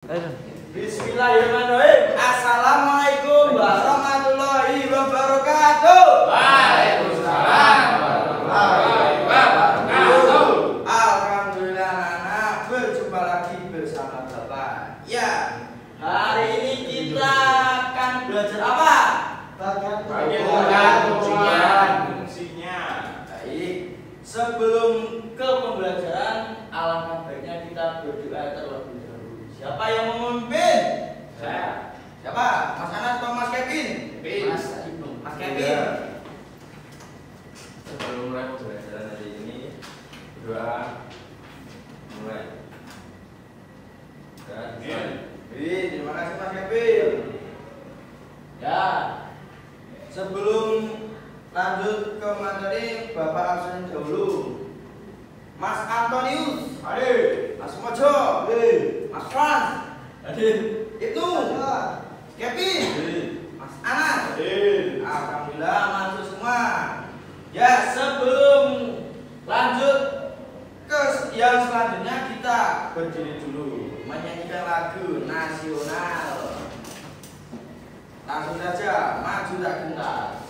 Bismillahirrahmanirrahim. Assalamualaikum warahmatullahi wabarakatuh. Waalaikumsalam warahmatullahi wabarakatuh. Alhamdulillah anak berjumpa lagi bersama Bapak. Ya, hari ini kita akan belajar apa? Bagian fungsinya. Baik. Sebelum ke pembelajaran, alangkah baiknya kita berdoa terlebih dahulu. Siapa yang memimpin? Saya. Siapa? Mas Anas atau Mas Kevin? Mas Kevin. Sebelum mulai pembelajaran hari ini, berdoa mulai. Terima kasih Mas Kevin. Ya, sebelum lanjut ke materi, Bapak absen dahulu. Mas Antonius, Hadir. Mas Mojo, Mas Frans, Hadir. itu, Kevin, Mas Anas. Hadir. Alhamdulillah masuk semua. Ya, sebelum lanjut ke yang selanjutnya, kita berdiri dulu menyanyikan lagu nasional. Langsung saja, maju tak gentar.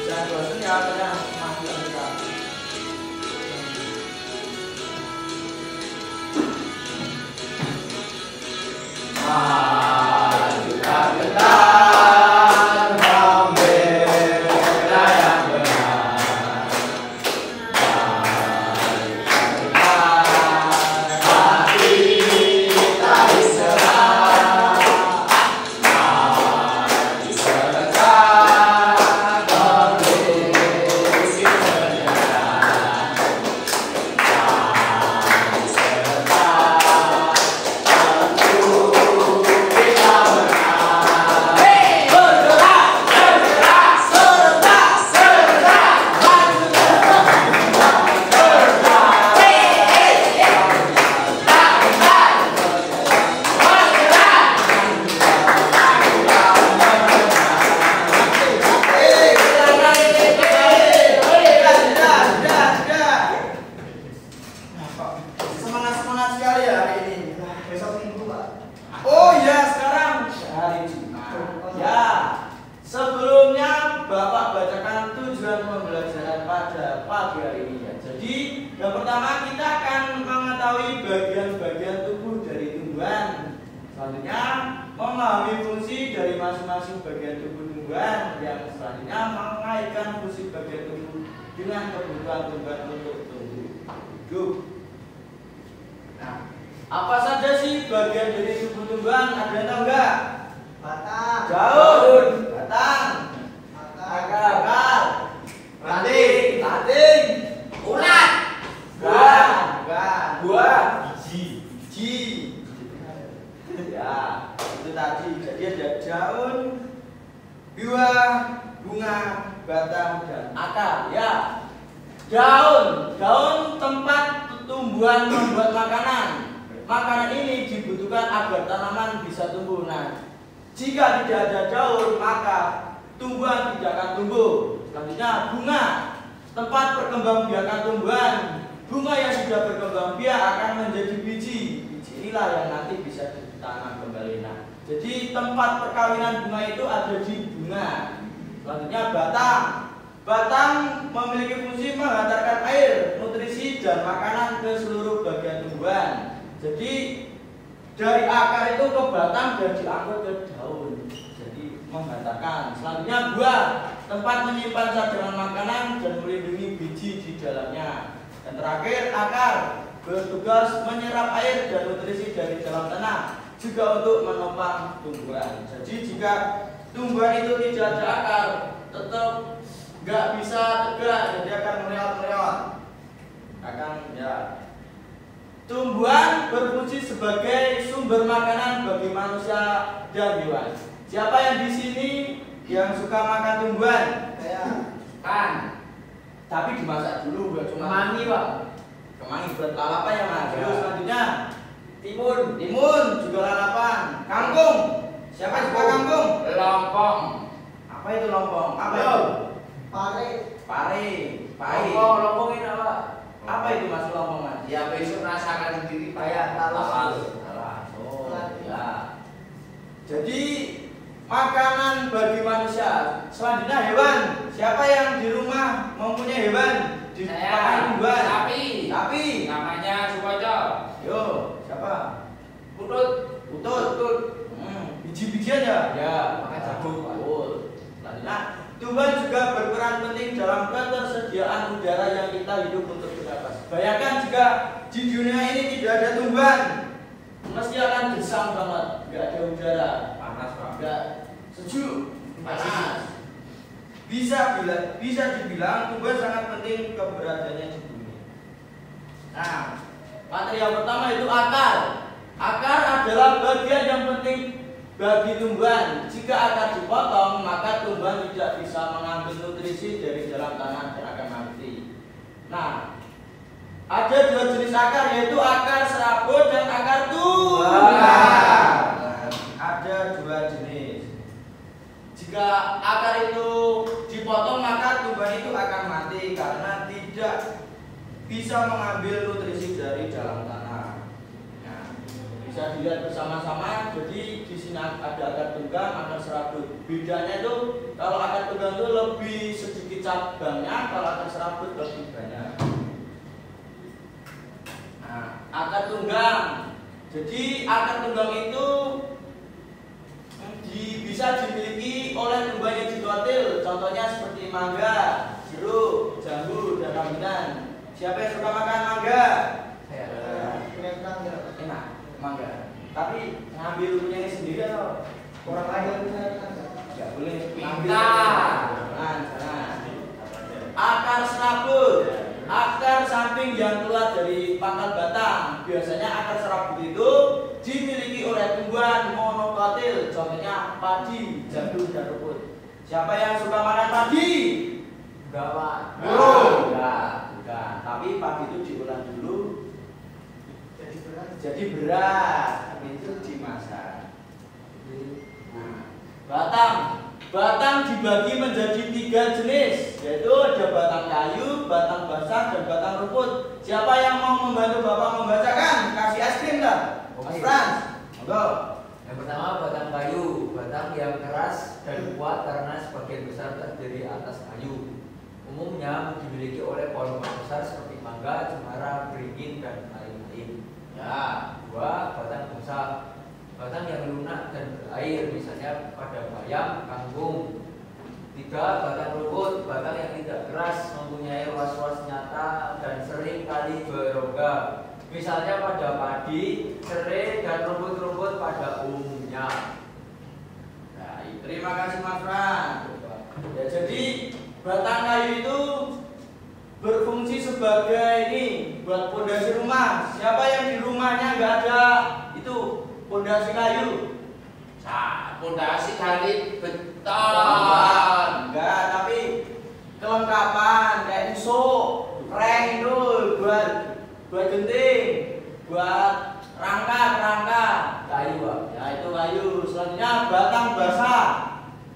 Jangan bosan ya, kalian maju tak gentar. Maju tak gentar, membela yang benar. Maju tak gentar, hati tak diserah. Maju serentak, kondisi senyap. Maju serentak, tentu kita menang. Bergerak, bergerak, serentak, serentak, maju terus, bergerak. Tak gentar, bergerak. Semangat sekali ya hari ini. Besok minggu Pak. Oh ya, sekarang hari Jumat. Ya, sebelumnya Bapak bacakan tujuan pembelajaran pada pagi hari ini ya. Jadi yang pertama kita akan mengetahui bagian-bagian tubuh dari tumbuhan. Selanjutnya memahami fungsi dari masing-masing bagian tubuh tumbuhan. Yang selanjutnya mengaitkan fungsi bagian tubuh dengan kebutuhan tumbuhan untuk tumbuh hidup. Nah, apa saja sih bagian dari tubuh tumbuhan? Ada yang tahu nggak? Batang. Daun, batang, Akar. akar, Ranting. ranting, Ulat. buah, Biji. ya, itu tadi. Jadi ada daun, buah, bunga, batang, dan akar. Ya, daun tempat tumbuhan membuat makanan. Makanan ini dibutuhkan agar tanaman bisa tumbuh. Nah, jika tidak ada daun, maka tumbuhan tidak akan tumbuh. Selanjutnya bunga, tempat perkembangbiakan tumbuhan. Bunga yang sudah berkembang biak akan menjadi biji. Biji inilah yang nanti bisa ditanam kembali. Nah, jadi tempat perkawinan bunga itu ada di bunga. Selanjutnya batang. Batang memiliki fungsi menghantarkan air, nutrisi, dan makanan ke seluruh bagian tumbuhan. Jadi dari akar itu ke batang dan diangkut ke daun. Jadi menghantarkan. Selanjutnya buah, tempat menyimpan cadangan makanan dan melindungi biji di dalamnya. Dan terakhir akar, bertugas menyerap air dan nutrisi dari dalam tanah, juga untuk menopang tumbuhan. Jadi jika tumbuhan itu tidak ada akar, tetap nggak bisa tegak, jadi akan melewat-melewat. Tumbuhan berfungsi sebagai sumber makanan bagi manusia dan hewan. Siapa yang di sini yang suka makan tumbuhan? Saya. Kan. Tapi dimasak dulu, nggak cuma Kemangi, Pak. kemangi buat lalapan ya Mas. Ya. Terus selanjutnya Timun. juga lalapan. Kangkung. Siapa suka kangkung? Lompong. Apa itu lompong? Apa itu? Pare. Pare. Pahit. Lompong ini apa? Apa itu Mas lompong Mas? Ya besok rasakan sendiri Pak. Kayak talas. Talas. Oh. Jadi makanan bagi manusia. Selanjutnya hewan. Siapa yang di rumah mempunyai hewan? Saya. Tumbuhan. Sapi. Sapi. Namanya Sukoco. Yo, siapa? Utut. Utut. Biji-bijian ya? Ya, makan jagung. Betul. Selanjutnya, tumbuhan juga berperan penting dalam ketersediaan udara yang kita hidup untuk bernafas. Bayangkan jika di dunia ini tidak ada tumbuhan, mesti akan gersang banget, nggak ada udara, Panas, Pak. nggak sejuk, panas. Bisa dibilang tumbuhan sangat penting keberadaannya di bumi. Nah, materi yang pertama itu akar. Akar adalah bagian yang penting bagi tumbuhan. Jika akar dipotong, maka tumbuhan tidak bisa mengambil nutrisi dari dalam tanah dan akan mati. Nah, ada dua jenis akar, yaitu akar serabut dan akar tunggal. Ada dua jenis. Jika akar itu dipotong, maka tumbuhan itu akan mati karena tidak bisa mengambil nutrisi dari dalam tanah. Nah, bisa dilihat bersama-sama. Jadi di sini ada akar tunggal, akar serabut. Bedanya itu kalau akar tunggal itu lebih sedikit cabangnya, kalau akar serabut lebih banyak. Nah, akar tunggang. Jadi akar tunggang itu bisa dimiliki oleh tumbuhan yang dikotil. Contohnya seperti mangga, jeruk, jambu, dan rambutan. Siapa yang suka makan mangga? Enak, mangga. Tapi ngambil punya sendiri atau orang lain? Nggak boleh. Minta. Jangan. Akar serabut. Akar samping yang keluar dari pangkal batang. Biasanya akar serabut itu dimiliki oleh tumbuhan monokotil. Contohnya padi, jagung, dan rumput. Siapa yang suka makan padi? Enggak, Pak. Bukan. Tapi padi itu diolah dulu jadi beras. Habis itu dimasak. Nah, batang dibagi menjadi 3 jenis, yaitu ada batang kayu, batang basah, dan batang rumput. Siapa yang mau membantu Bapak membacakan? Kasih es krim dah. Mas Frans, monggo. Yang pertama batang kayu, batang yang keras dan kuat karena sebagian besar terdiri atas kayu. Umumnya dimiliki oleh pohon besar seperti mangga, cemara, beringin, dan lain-lain. Ya, 2. Batang basah, batang yang lunak dan berair, misalnya pada bayam, kangkung. 3. Batang rumput, batang yang tidak keras, mempunyai ruas-ruas nyata dan sering kali berongga, misalnya pada padi, serai, dan rumput-rumput pada umumnya. Nah, terima kasih Mas Frans. Ya, jadi batang kayu itu berfungsi sebagai ini buat pondasi rumah. Siapa yang di rumahnya nggak ada itu pondasi kayu? Pondasi dari beton. Enggak, tapi kelengkapan kayak usuk, reng itu buat genting, buat rangka. Kayu, Pak. Ya itu kayu. Selanjutnya batang basah,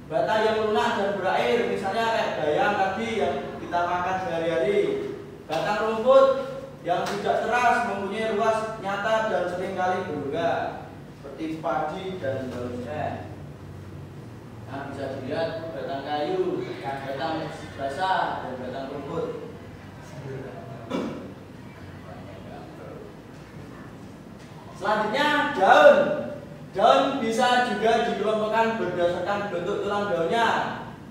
batang yang lunak dan berair, misalnya kayak bayam tadi yang kita makan sehari-hari. Batang rumput yang tidak keras, mempunyai ruas nyata dan seringkali berongga, seperti padi dan seterusnya. Nah, bisa dilihat batang kayu, batang basah, dan batang rumput. Selanjutnya daun. Daun bisa juga dikelompokkan berdasarkan bentuk tulang daunnya.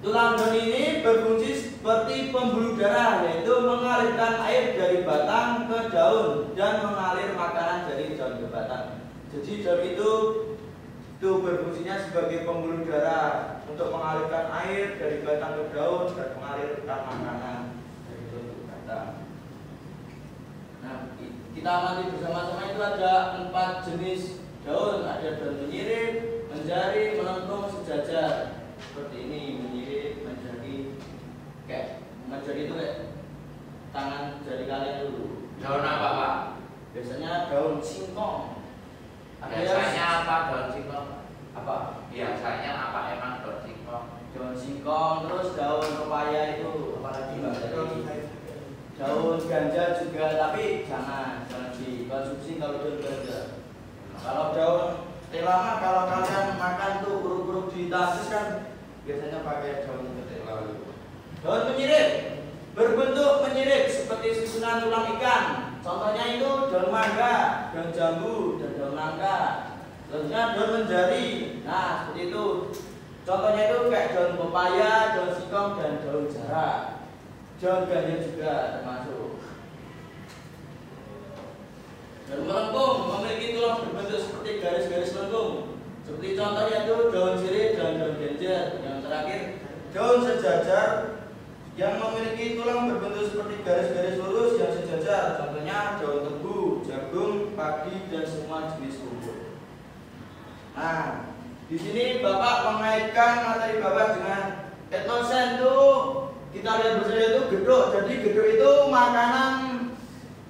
Tulang daun ini berfungsi seperti pembuluh darah, yaitu mengalirkan air dari batang ke daun dan mengalir makanan dari daun ke batang. Jadi daun itu berfungsinya sebagai pembuluh darah untuk mengalirkan air dari batang ke daun dan mengalirkan makanan dari daun ke batang. Nah, kita amati bersama-sama itu ada 4 jenis daun. Ada daun menyirip, menjari, melengkung, sejajar. Seperti ini, menyirip, menjari. Kayak menjari itu kayak tangan jari kalian dulu. Daun apa, Pak? Biasanya daun singkong. Biasanya apa daun singkong? Apa? Biasanya apa emang daun singkong? Daun singkong, terus daun pepaya itu, apalagi Mbak tadi? Daun ganja juga, tapi jangan dikonsumsi kalau daun ganja. Kalau daun telama, kalau kalian makan ditasis kan biasanya pakai daun ketel. Daun menyirip berbentuk menyirip seperti susunan tulang ikan. Contohnya itu daun mangga, daun jambu, dan daun nangka. Selanjutnya daun menjari. Nah, seperti itu. Contohnya itu kayak daun pepaya, daun singkong, dan daun jarak. Daun ganja juga termasuk. Daun melengkung memiliki tulang berbentuk seperti garis-garis melengkung. Seperti contohnya itu daun sirih dan daun genjer. Yang terakhir daun sejajar yang memiliki tulang berbentuk seperti garis-garis lurus yang sejajar. Contohnya daun tebu, jagung, padi, dan semua jenis rumput. Nah, di sini Bapak mengaitkan materi Bapak dengan etnosen itu kita lihat bersama itu geduk. Jadi geduk itu makanan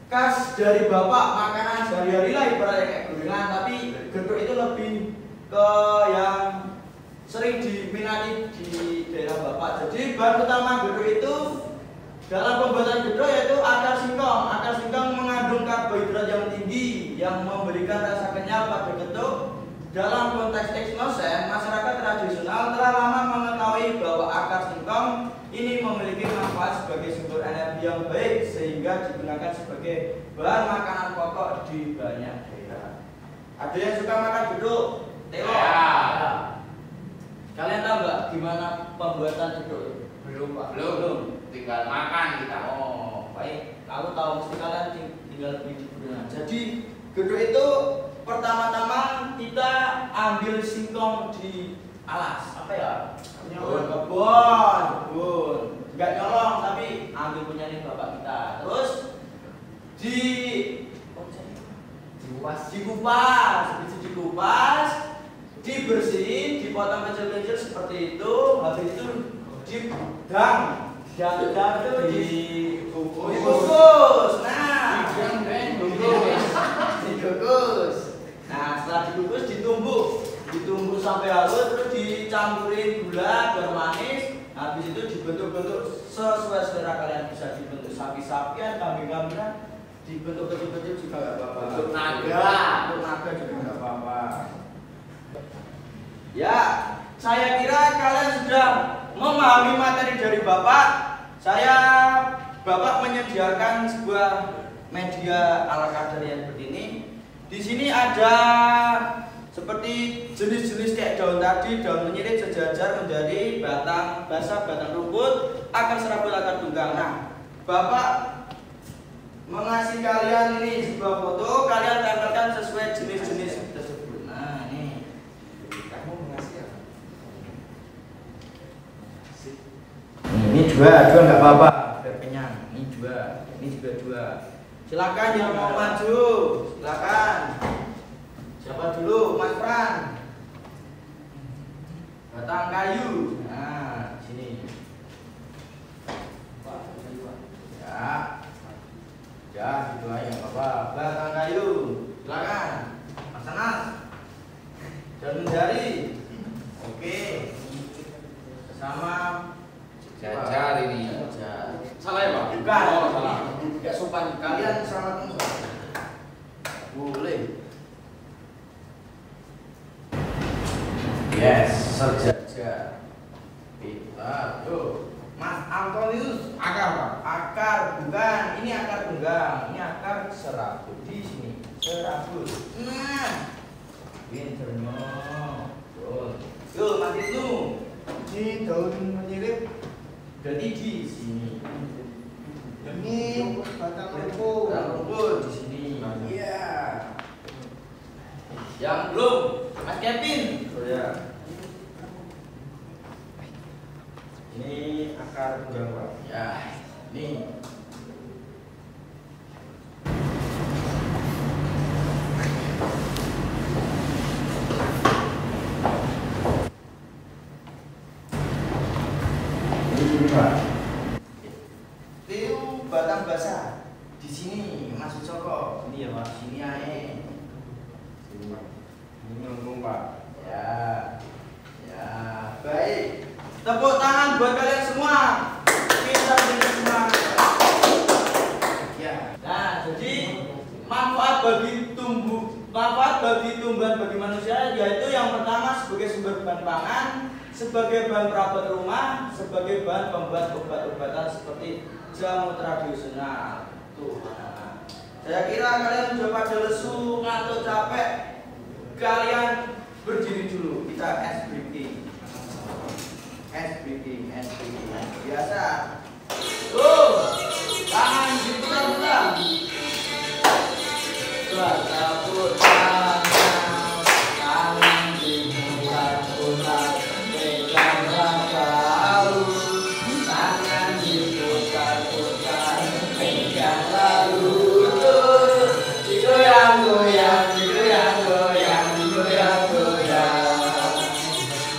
khas dari Bapak, makanan sehari-hari lah ibaratnya kayak gorengan, tapi geduk itu lebih ke yang sering diminati di daerah Bapak. Jadi bahan utama geduk itu dalam pembuatan geduk yaitu akar singkong. Akar singkong mengandung karbohidrat yang tinggi yang memberikan rasa kenyal pada geduk. Dalam konteks etnosen, masyarakat tradisional telah lama mengetahui bahwa akar singkong ini memiliki manfaat sebagai sumber energi yang baik sehingga digunakan sebagai bahan makanan pokok di banyak daerah. Ada yang suka makan geduk? Telo. Ya. Kalian tahu nggak gimana pembuatan geduk? Belum, Pak. Belum, tinggal makan kita. Oh, baik. Aku tahu mesti kalian tinggal beli di gudang. Jadi geduk itu pertama-tama kita ambil singkong di alas. Apa ya? Kebun. Nggak nyolong tapi ambil punyanya bapak kita. Terus dikupas, dibersihin, dipotong kecil-kecil seperti itu. Habis itu didang itu dikukus. Nah, dikukus. Nah, setelah dikukus ditumbuk sampai halus, terus dicampurin gula biar manis. Habis itu dibentuk-bentuk sesuai selera kalian, bisa dibentuk sapi-sapian, kambing-kambingan, dibentuk kecil-kecil juga nggak apa-apa. Bentuk naga juga nggak apa-apa. Ya, saya kira kalian sudah memahami materi dari Bapak. Bapak menyediakan sebuah media ala kadar yang seperti ini. Di sini ada seperti jenis-jenis kayak daun tadi, daun menyirip, sejajar, menjadi batang basah, batang rumput, akar serabut, akar tunggang. Nah, Bapak mengasih kalian ini sebuah foto, kalian tempelkan sesuai jenis-jenis tersebut. Nah, ini Kamu mengasih apa? ini dua nggak apa-apa, biar kenyang. Ini juga dua. Silakan yang mau maju, silakan. Siapa dulu, Mas Fran? Batang kayu. Nah, sini. Ya, gitu aja nggak apa-apa. Batang kayu, silakan. Mas Anas. Daun jari. Oke. Sama jajar ini. Salah ya, Pak? Bukan. Oh, salah. Gak sopan. Kalian sangat sopan. Boleh. Yes, sejajar. Kita tuh. Mas Antonius, akar Pak? Akar bukan. Ini akar tunggang. Ini akar serabut di sini. Serabut. Nah, pinternya. Tuh, Mas Ibnu. Ini daun menyirip. Jadi di sini. Ini batang rumput. Batang rumput di sini. Iya. Yang belum, Mas Kevin. Oh ya. Ini akar tunggang Pak. Ya, ini. Ini Pak. Itu batang basah. Di sini Mas Ucoko. Ini ya Pak. Sini aja. Ini melengkung Pak. Ya. Ya, baik. Tepuk tangan buat kalian semua. Kita beri semangat. Ya. Nah, jadi manfaat bagi tumbuhan bagi manusia, yaitu yang pertama sebagai sumber bahan pangan, sebagai bahan perabot rumah, sebagai bahan pembuat obat-obatan seperti jamu tradisional. Tuh. Saya kira kalian sudah pada lesu, ngantuk, capek. Kalian berdiri dulu, kita ice breaking. Biasa. Tuh, tangan diputar-putar. Putar-putar, tangan diputar-putar, pegang lalu, tangan diputar-putar, pegang lalu. Goyang-goyang, goyang-goyang, goyang-goyang.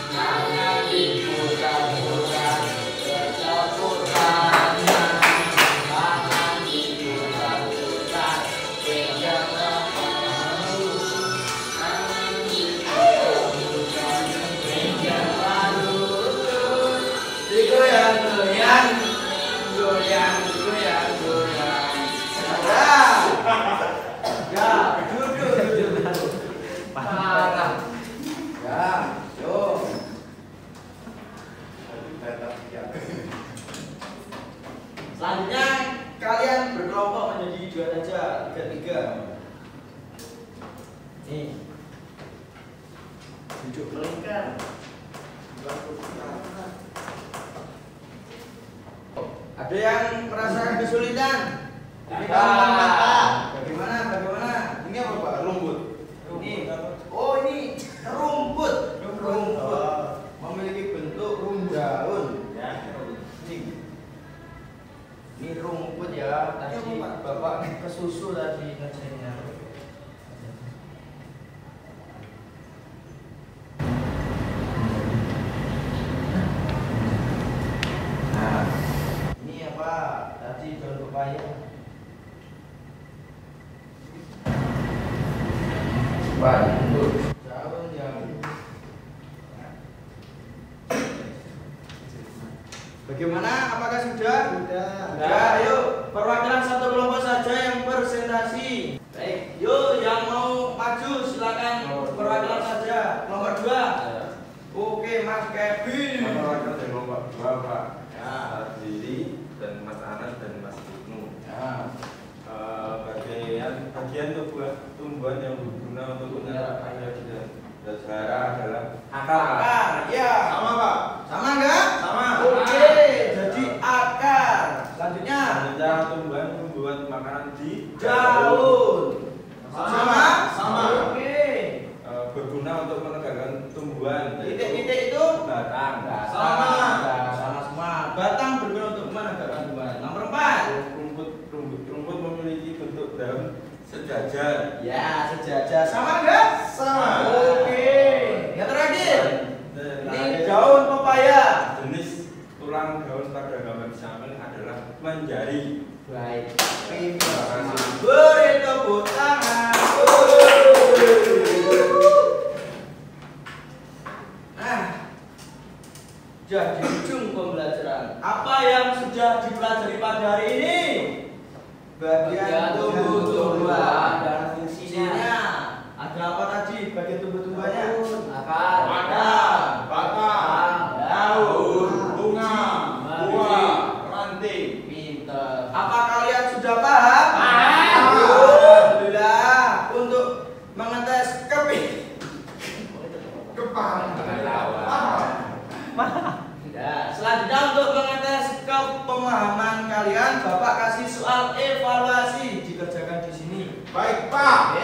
Tangan diputar-putar, putar-putar. Tangan diputar-putar, pegang lalu. Tangan diputar-putar, pegang lalu. Digoyang-goyang, goyang-goyang, goyang. Ya, duduk. Parah. Ya, yuk. Selanjutnya kalian berkelompok menjadi dua saja, tiga. Nih. Duduk melingkar. Ada yang merasakan kesulitan? Bagaimana? Ini apa Pak? Rumput. Ini. Oh, ini rumput. Memiliki bentuk daun. Ya. Ini rumput ya. Tadi Bapak kesusu tadi ngerjainnya. Nah, ini apa? Tadi daun pepaya. Untuk daun yang bagaimana? Apakah sudah? Sudah. Ayo perwakilan satu kelompok saja yang presentasi. Baik, yuk yang mau maju silakan perwakilan saja. Nomor 2. Oke, Mas Kevin. Perwakilan dari kelompok 2, Pak. Ya. Diri dan Mas Anas dan Mas Ibnu. Ya. Bagian tumbuhan yang berguna untuk menyerap air dan sejarah adalah akar. Ya. Sama, Pak. Sama enggak? Sama. Oke, jadi akar. Selanjutnya tumbuhan makanan di daun. Sama. Oke. Berguna untuk menegakkan tumbuhan. Titik-titik itu batang. sama semua. Batang berguna untuk menegakkan tumbuhan. Nomor 4. Rumput memiliki bentuk daun sejajar. Ya, sejajar. Sama enggak? Sama. Oke. Yang terakhir. Ini daun pepaya. Jenis tulang daun pada gambar samping adalah menjari. Baik. Terima kasih. Beri tepuk tangan. Nah, jadi ujung pembelajaran. Apa yang sudah dipelajari pada hari ini? Bagian tumbuh-tumbuhan dan fungsinya. Ada apa tadi? Bagian tumbuh-tumbuhannya? Akar, batang, daun, bunga, buah, ranting. pinter. Apa kalian sudah paham? Paham. Alhamdulillah. Untuk mengetes Ya, selanjutnya untuk mengetes kepemahaman kalian, Bapak kasih soal evaluasi dikerjakan di sini. Baik, Pak.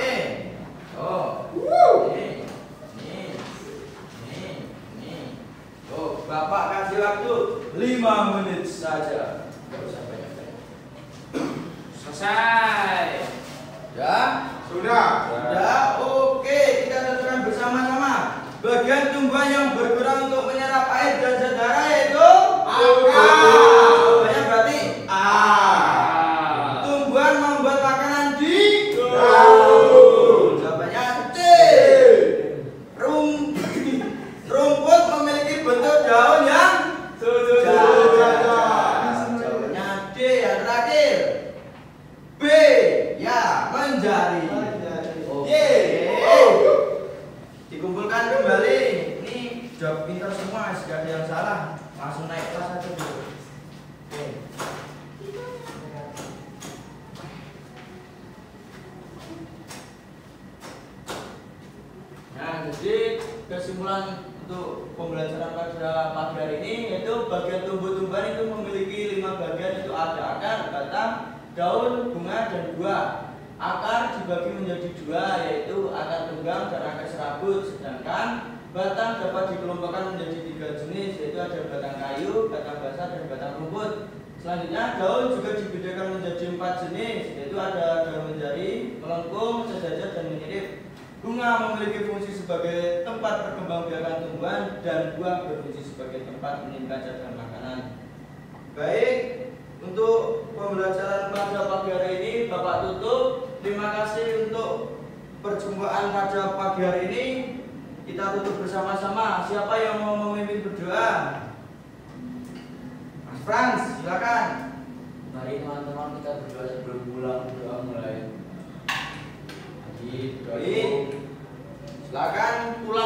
Bapak kasih waktu 5 menit saja. Enggak usah banyak-banyak. selesai. Ya? Sudah. Sudah. Oke, kita tentukan bersama-sama. Bagian tumbuhan yang bergerak untuk menyerap air dan sedarah yaitu Akar. Jawabannya berarti A. Ah. Tumbuhan membuat makanan di Daun. Jawabannya C. Rumput memiliki bentuk daun yang Jawabannya D. Yang terakhir B. Ya, menjari. Oke. kembali. Ini jawab pintar semua, jika ada yang salah langsung naik kelas aja dulu. Oke. Nah, jadi kesimpulan untuk pembelajaran pada pagi hari ini yaitu bagian tumbuh-tumbuhan itu memiliki 5 bagian, itu ada akar, batang, daun, bunga, dan buah. Akar dibagi menjadi 2 yaitu akar tunggang dan akar serabut, sedangkan batang dapat dikelompokkan menjadi 3 jenis yaitu ada batang kayu, batang basah, dan batang rumput. Selanjutnya daun juga dibedakan menjadi 4 jenis yaitu ada daun menjari, melengkung, sejajar, dan menyirip. Bunga memiliki fungsi sebagai tempat perkembangbiakan tumbuhan dan buah berfungsi sebagai tempat menyimpan cadangan makanan. Baik, untuk pembelajaran pada pagi hari ini Bapak tutup. Terima kasih untuk perjumpaan pada pagi hari ini. Kita tutup bersama-sama. Siapa yang mau memimpin berdoa? Mas Frans, silakan. Mari teman-teman kita berdoa sebelum pulang. Doa mulai. Baik, silakan pulang.